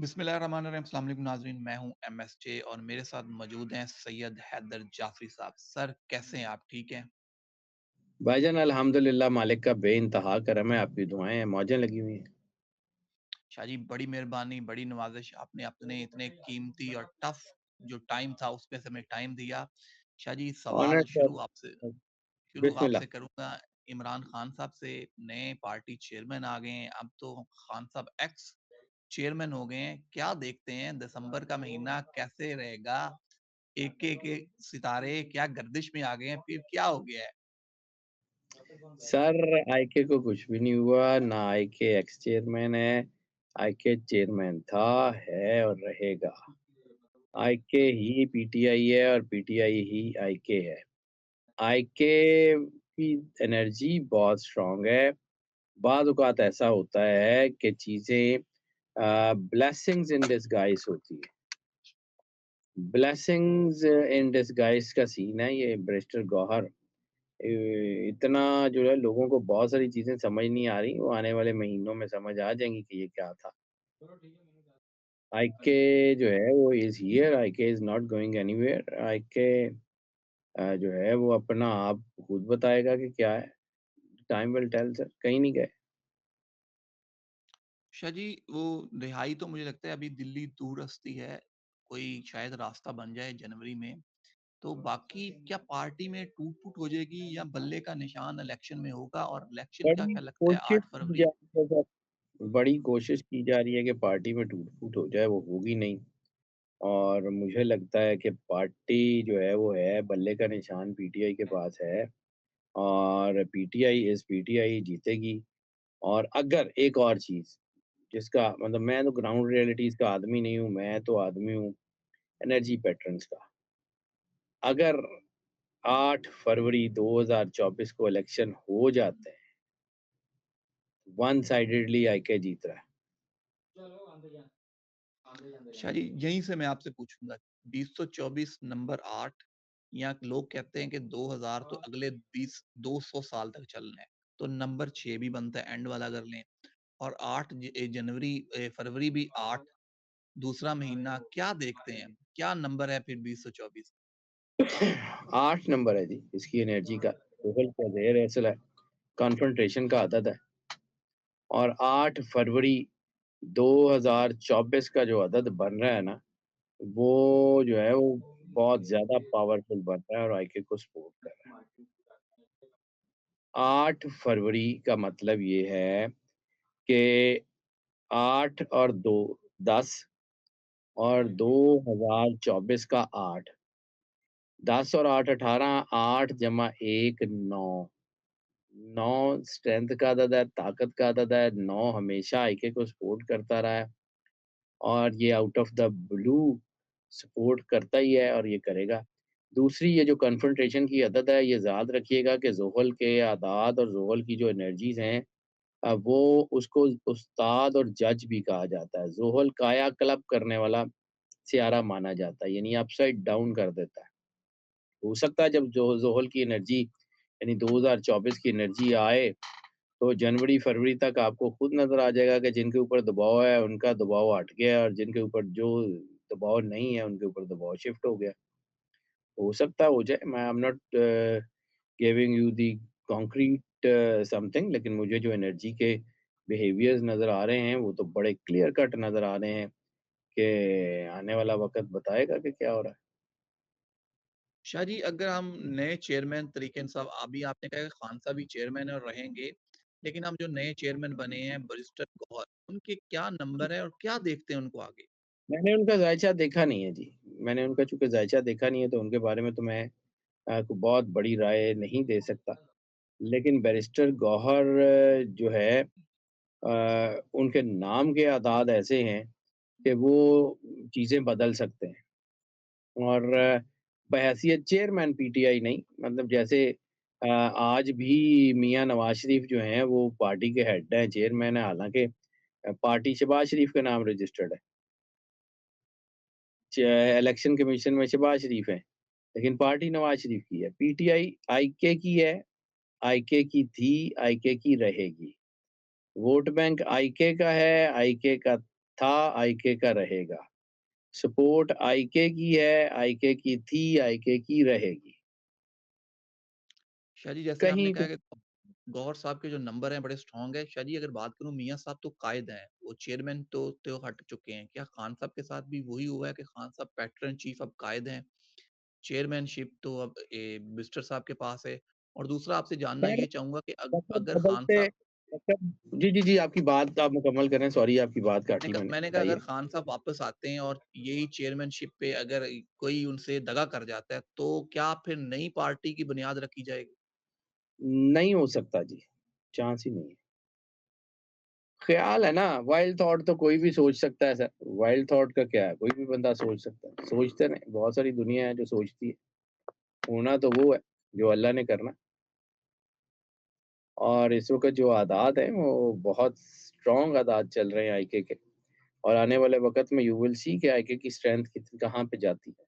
बिस्मिल्लाहिर्रहमानिर्रहीम। अस्सलाम वालेकुम नाज़रीन, मैं हूं एमएसजे और मेरे साथ मौजूद हैं सैयद हैदर जाफरी साहब। सर कैसे हैं आप? ठीक हैं? भाईजान अल्हम्दुलिल्लाह मालिक का बेइंतहा करम है, आपकी दुआएँ हैं, मौजें लगी हुई हैं। शाह जी बड़ी मेहरबानी, बड़ी नवाज़िश, आपने अपने इतने कीमती और टफ जो टाइम था उसमें से हमें टाइम दिया। शाह जी सवाल ऑनर्ड सर। शुरू बिस्मिल्लाह। आपसे करूँगा। इमरान खान साहब से नए पार्टी चेयरमैन आ गए हैं, अब तो खान साहब एक्स चेयरमैन हो गए हैं। क्या देखते हैं दिसंबर का महीना कैसे रहेगा? एक-एक सितारे क्या गर्दिश में आ गए हैं, फिर क्या हो गया है? सर आईके को कुछ भी नहीं हुआ, ना आईके एक्स चेयरमैन है, आईके चेयरमैन था, है और रहेगा। आईके ही पीटीआई है और पीटीआई ही आईके है। आईके की एनर्जी बहुत स्ट्रॉन्ग है। बाज़ औक़ात ऐसा होता है कि चीज़ें ब्लेसिंग्स इन डिसगाइज़ होती है। ब्लेसिंग्स इन डिसगाइज़ का सीन है ये बैरिस्टर गौहर। इतना जो है लोगों को बहुत सारी चीज़ें समझ नहीं आ रही, वो आने वाले महीनों में समझ आ जाएँगी कि ये क्या था। आईके जो है वो is here, IK is not going anywhere. IK जो है वो अपना आप खुद बताएगा कि क्या है। टाइम विल टेल सर, कहीं नहीं गए। शाह जी, वो रिहाई तो मुझे लगता है अभी दिल्ली दूरस्थ ही है, कोई शायद रास्ता बन जाए जनवरी में। तो बाकी क्या पार्टी में टूट-फूट हो जाएगी या बल्ले का निशान इलेक्शन में होगा? और इलेक्शन का बड़ी क्या लगता है कोशिश 8 की फरवरी? जा रही है सर, बड़ी कोशिश की जा रही है कि पार्टी में टूट-फूट हो जाए, वो होगी नहीं। और मुझे लगता है कि पार्टी जो है वो है, बल्ले का निशान पीटीआई के पास है और पीटीआई जीतेगी। और अगर एक और चीज़ जिसका मतलब मैं तो ग्राउंड रियलिटीज़ का आदमी नहीं हूँ, मैं तो आदमी हूँ एनर्जी पैटर्न्स का। अगर 8 फरवरी 2024 को इलेक्शन हो जाते हैं, वन साइडेडली आईके जीत रहा है। शाह जी, यहीं से मैं आपसे पूछूँगा 2024 नंबर 8 या लोग कहते हैं कि 2000 तो अगले 200 साल तक चलना है, तो नंबर 6 भी बनता है एंड वाला अगर लें। और 8 फरवरी भी 8 दूसरा महीना क्या देखते हैं? क्या नंबर है फिर 2024? 8 नंबर है जी, इसकी एनर्जी का। गूगल का ज़ेर असल है, कॉन्फ्रंटेशन का अदद है और 8 फरवरी 2024 का जो अदद बन रहा है ना, वो जो है वो बहुत ज़्यादा पावरफुल बन रहा है और आईके को सपोर्ट कर रहा है। 8 फरवरी का मतलब ये है कि 8 और 2 10 और 2024 का 8, 10 और 8 18, 8 जमा 1 9, 9 स्ट्रेंथ का अदद है, ताकत का अदद है, 9 हमेशा आईके को सपोर्ट करता रहा है और ये out of the blue support करता ही है और ये करेगा। दूसरी ये जो कन्फ्रंटेशन की आदत है, ये याद रखिएगा कि ज़ोहल के आदात और ज़ोहल की जो एनर्जीज़ हैं वो उसको उस्ताद और जज भी कहा जाता है। ज़ोहल काया-कल्प करने वाला सियारा माना जाता है, यानी अपसाइड डाउन कर देता है। हो सकता है जब जो ज़ोहल की एनर्जी यानी 2024 की एनर्जी आए, तो जनवरी-फरवरी तक आपको खुद नज़र आ जाएगा कि जिनके ऊपर दबाव है, उनका दबाव हट गया और जिनके ऊपर जो दबाव नहीं है, उनके ऊपर दबाव शिफ्ट हो गया। हो सकता है हो जाए, मैं I am not giving you the concrete something, लेकिन मुझे जो एनर्जी के बिहेवियर्स नज़र आ रहे हैं, वो तो बड़े क्लियर कट नज़र आ रहे हैं कि आने वाला वक़्त बताएगा कि क्या हो रहा है। शाह जी, अगर हम नए चेयरमैन तरीके साहब अभी आपने कहा कि खान साहब ही चेयरमैन है और रहेंगे, लेकिन हम जो नए चेयरमैन बने हैं बैरिस्टर गौहर, उनके क्या नंबर है और क्या देखते हैं उनको आगे? मैंने उनका ज़ायचा देखा नहीं है जी। मैंने उनका चूँकि ज़ायचा देखा नहीं है, तो उनके बारे में तो मैं को बहुत बड़ी राय नहीं दे सकता। लेकिन बैरिस्टर गौहर जो है उनके नाम के आदाद ऐसे हैं कि वो चीज़ें बदल सकते हैं और बहैसियत चेयरमैन पीटीआई नहीं, मतलब जैसे आज भी मियाँ नवाज़ शरीफ जो हैं, वो पार्टी के हेड हैं, चेयरमैन हैं, हालाँकि पार्टी शहबाज़ शरीफ के नाम रजिस्टर्ड है। च इलेक्शन कमीशन में शहबाज़ शरीफ हैं, लेकिन पार्टी नवाज़ शरीफ की है। पीटीआई आईके की है, आईके की थी, आईके की रहेगी। वोट बैंक आईके का है, आईके का था, आईके का रहेगा। सपोर्ट आईके की है, आईके की थी, आईके की रहेगी। शाह जी, जैसे आपने कहीं कहा कि गौहर साहब के जो नंबर हैं बड़े स्ट्रॉन्ग हैं। शाह जी, अगर बात करूँ मियाँ साहब तो कायद हैं, वो चेयरमैन तो हट चुके हैं। क्या खान साहब के साथ भी वही हुआ है कि खान साहब पैट्रन इन चीफ अब कायद हैं? चेयरमैनशिप तो अब मिनिस्टर साहब के पास है। और दूसरा आपसे जानना खैर ये चाहूँगा कि वक़्त अगर खान बदलते साहब वक़्त जी, जी, जी, आपकी बात आप मुकम्मल करें, सॉरी आपकी बात काटी मैंने, मैंने कहा अगर बताइए। खान साहब वापस आते हैं और यही चेयरमैनशिप पे अगर कोई उनसे दगा कर जाता है, तो क्या फिर नई पार्टी की बुनियाद रखी जाएगी? नहीं हो सकता जी, चांस ही नहीं है। ख़्याल है ना, वाइल्ड थॉट तो कोई भी सोच सकता है सर, वाइल्ड थॉट का क्या है, कोई भी बंदा सोच सकता है। सोचते रहें, बहुत सारी दुनिया है जो सोचती है, होना तो वो है, जो अल्लाह ने करना और इस वक़्त जो आदात हैं, वो बहुत स्ट्रॉन्ग आदात चल रहे हैं आईके के और आने वाले वक़्त में यू विल सी कि आईके की स्ट्रेंथ कहाँ पे जाती है।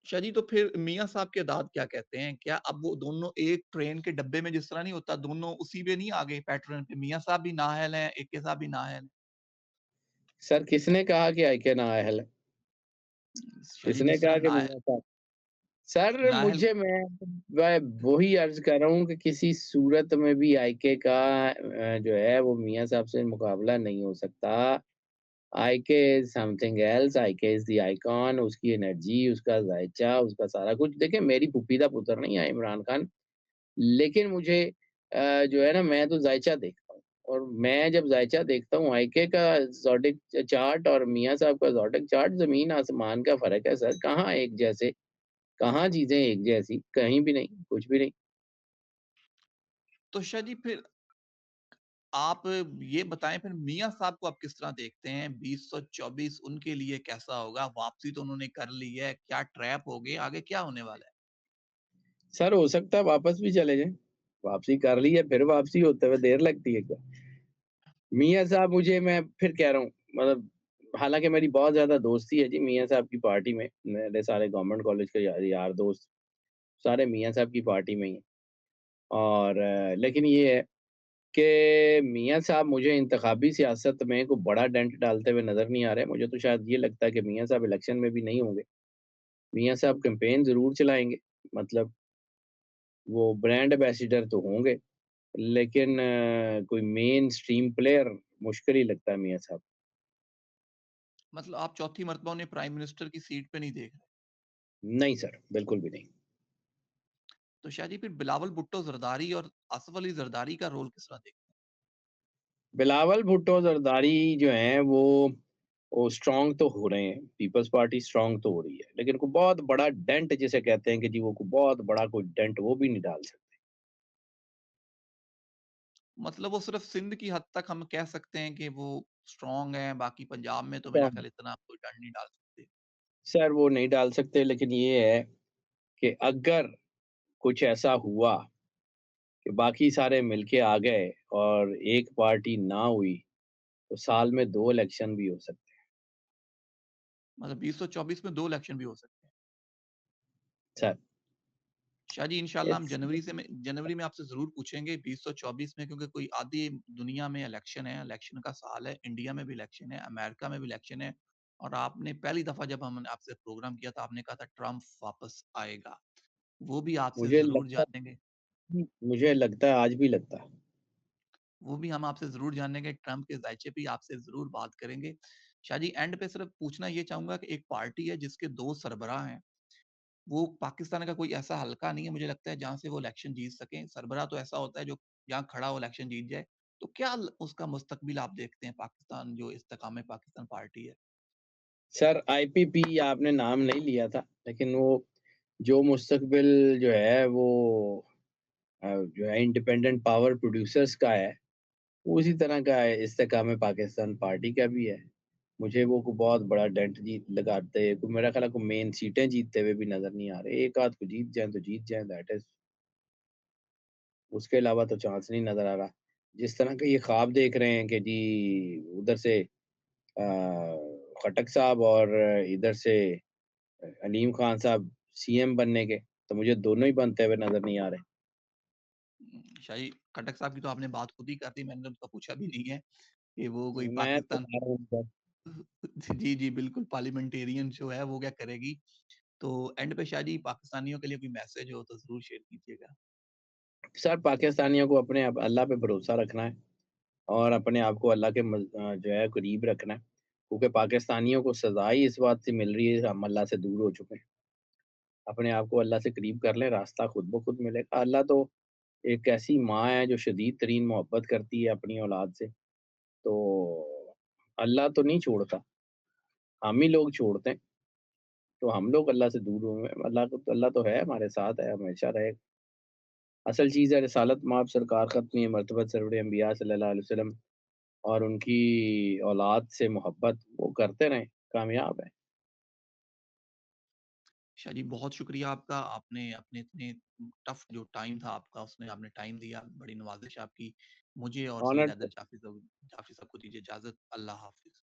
शाह जी, तो फिर मियाँ साहब के दाद क्या कहते हैं? क्या अब वो दोनों एक ट्रेन के डब्बे में जिस तरह नहीं होता, दोनों उसी पे नहीं आ गए पैटर्न पे? मियाँ साहब भी नाअहल हैं, इक्के साहब भी नाअहल हैं। सर किसने कहा कि आईके नाअहल है? शाह जी, किसने जिस तरह कहा कि मियाँ साहब सर नाअहल मुझे मैं वही अर्ज़ कर रहा हूँ कि किसी सूरत में भी आईके का जो है वो मियाँ साहब से मुकाबला नहीं हो सकता। IK is something else, IK is the icon उसकी एनर्जी, उसका ज़ायचा, उसका सारा कुछ देखिए मेरी फूफी का पुत्र नहीं है इमरान खान, लेकिन मुझे जो है ना मैं तो ज़ायचा देखता हूँ और मैं जब ज़ायचा देखता हूँ आईके का ज़ोडिक चार्ट और मियाँ साहब का ज़ोडिक चार्ट ज़मीन-आसमान का फ़र्क है सर, कहाँ एक जैसे कहाँ चीज़ें एक जैसी? कहीं भी नहीं, कुछ भी नहीं। तो शाह जी, फिर आप ये बताएँ फिर मियाँ साहब को आप किस तरह देखते हैं? 2024 उनके लिए कैसा होगा? वापसी तो उन्होंने कर ली है, क्या ट्रैप हो गए? आगे क्या होने वाला है? सर हो सकता है वापस भी चले जाएँ। वापसी कर ली है, फिर वापसी होते हुए देर लगती है क्या? मियाँ साहब मुझे मैं फिर कह रहा हूँ मतलब हालाँकि मेरी बहुत ज़्यादा दोस्ती है जी मियाँ साहब की पार्टी में। मेरे सारे गवर्नमेंट कॉलेज के यार यार दोस्त सारे मियाँ साहब की पार्टी में ही हैं। और लेकिन ये है कि मियाँ साहब मुझे इंतखाबी सियासत में कोई बड़ा डेंट डालते हुए नज़र नहीं आ रहे। मुझे तो शायद ये लगता है कि मियाँ साहब इलेक्शन में भी नहीं होंगे। मियाँ साहब कैंपेन ज़रूर चलाएँगे। मतलब वो ब्रांड एम्बेसडर तो होंगे, लेकिन कोई मेन स्ट्रीम प्लेयर मुश्किल ही लगता है मियाँ साहब। मतलब आप चौथी मर्तबा उन्हें प्राइम मिनिस्टर की सीट पे नहीं देख रहे। नहीं सर, बिल्कुल भी नहीं। तो शाह जी, फिर बिलावल भुट्टो ज़रदारी और आसिफ अली ज़रदारी का रोल किस तरह देखते हैं? बिलावल भुट्टो ज़रदारी जो हैं वो स्ट्रॉन्ग तो हो रहे हैं, पीपल्स पार्टी स्ट्रॉन्ग तो हो रही है, लेकिन कोई बहुत बड़ा डेंट जिसे कहते हैं कि जी वो कोई बहुत बड़ा कोई डेंट वो भी नहीं डाल सकते। मतलब वो सिर्फ़ सिंध की हद तक हम कह सकते हैं कि वो स्ट्रॉन्ग हैं, बाकी पंजाब में तो मेरा तो ख़्याल इतना कोई डंड नहीं डाल सकते। सर वो नहीं डाल सकते लेकिन ये है कि अगर कुछ ऐसा हुआ कि बाकी सारे मिलके आ गए और एक पार्टी ना हुई, तो साल में 2 इलेक्शन भी हो सकते हैं। मतलब 2024 में 2 इलेक्शन भी हो सकते हैं। सर शाह जी, इंशाल्लाह हम इट्स जनवरी में आपसे ज़रूर पूछेंगे 2024 में, क्योंकि कोई आधी दुनिया में इलेक्शन है, इलेक्शन का साल है, इंडिया में भी इलेक्शन है, अमेरिका में भी इलेक्शन है। और आपने पहली दफ़ा जब हमने आपसे प्रोग्राम किया था, आपने कहा था ट्रम्प वापस आएगा। वो भी आपसे मुझे ज़रूर लगता जानेंगे। मुझे लगता है आज भी लगता है। वो भी हम आपसे ज़रूर जानेंगे, ट्रम्प के ज़ायचे पे आपसे ज़रूर बात करेंगे। शाह जी, एंड पे सिर्फ़ पूछना ये चाहूँगा कि एक पार्टी है जिसके 2 सरबराह हैं, वो पाकिस्तान का कोई ऐसा हलका नहीं है मुझे लगता है जहाँ से वो इलेक्शन जीत सकें। सरबराह तो ऐसा होता है जो जहाँ खड़ा हो इलेक्शन जीत जाए। तो क्या ल उसका मुस्तकबिल आप देखते हैं पाकिस्तान जो इस्तेकाम पाकिस्तान पार्टी है? सर आईपीपी आपने नाम नहीं लिया था, लेकिन वो जो मुस्तक़बिल जो है वो जो है इंडिपेंडेंट पावर प्रोड्यूसर्स का है, वो उसी तरह का है इस्तेकाम पाकिस्तान पार्टी का भी है। मुझे वो को बहुत बड़ा डेंट जीत लगाते को मेरा ख़्याल है को मेन सीटें जीतते हुए भी नज़र नहीं आ रहे। एक आध को जीत जाएँ तो जीत जाएँ दैट इज़ उसके अलावा तो चांस नहीं नज़र आ रहा। जिस तरह के ये ख्वाब देख रहे हैं कि जी उधर से खट्टक साहब और इधर से अलीम खान साहब सीएम बनने के, तो मुझे दोनों ही बनते हुए नज़र नहीं आ रहे। शाही खट्टक साहब की तो आपने बात खुद ही कर दी, मैंने तो उनका पूछा भी नहीं है। कि वो कोई मैं तो पाकिस्तान कह रहा हूँ बस। जी, जी, बिल्कुल पार्लियामेंटेरियन जो है वो क्या करेगी। तो एंड पे शायद ये पाकिस्तानियों के लिए कोई मैसेज हो तो ज़रूर शेयर कीजिएगा। सर पाकिस्तानियों को अपने आप अल्लाह पे भरोसा रखना है और अपने आप को अल्लाह के जो है करीब रखना है। क्योंकि पाकिस्तानियों को सज़ा ही इस बात से मिल रही है, हम अल्लाह से दूर हो चुके हैं। अपने आप को अल्लाह से करीब कर लें, रास्ता खुद ब खुद मिलेगा। अल्लाह तो एक ऐसी माँ है जो शदीद तरीन मोहब्बत करती है अपनी औलाद से, तो अल्लाह तो नहीं छोड़ता, हम ही लोग छोड़ते हैं। तो हम लोग अल्लाह से दूर हुए हैं, अल्लाह तो है, हमारे साथ है, हमेशा रहेगा। असल चीज़ है रिसालत मआब सरकार ख़त्मी मर्तबत सरवरे अंबिया सल्लल्लाहु अलैहि वसल्लम और उनकी औलाद से मोहब्बत वो करते रहें, कामयाब हैं। शाह जी, बहुत शुक्रिया आपका। आपने अपने इतने टफ़ जो टाइम था आपका, उसमें आपने टाइम दिया। बड़ी नवाज़िश आपकी। मुझे और ऑनर्ड सईद हैदर जाफ़ी साहब को दीजिए इजाज़त। अल्लाह हाफ़िज़।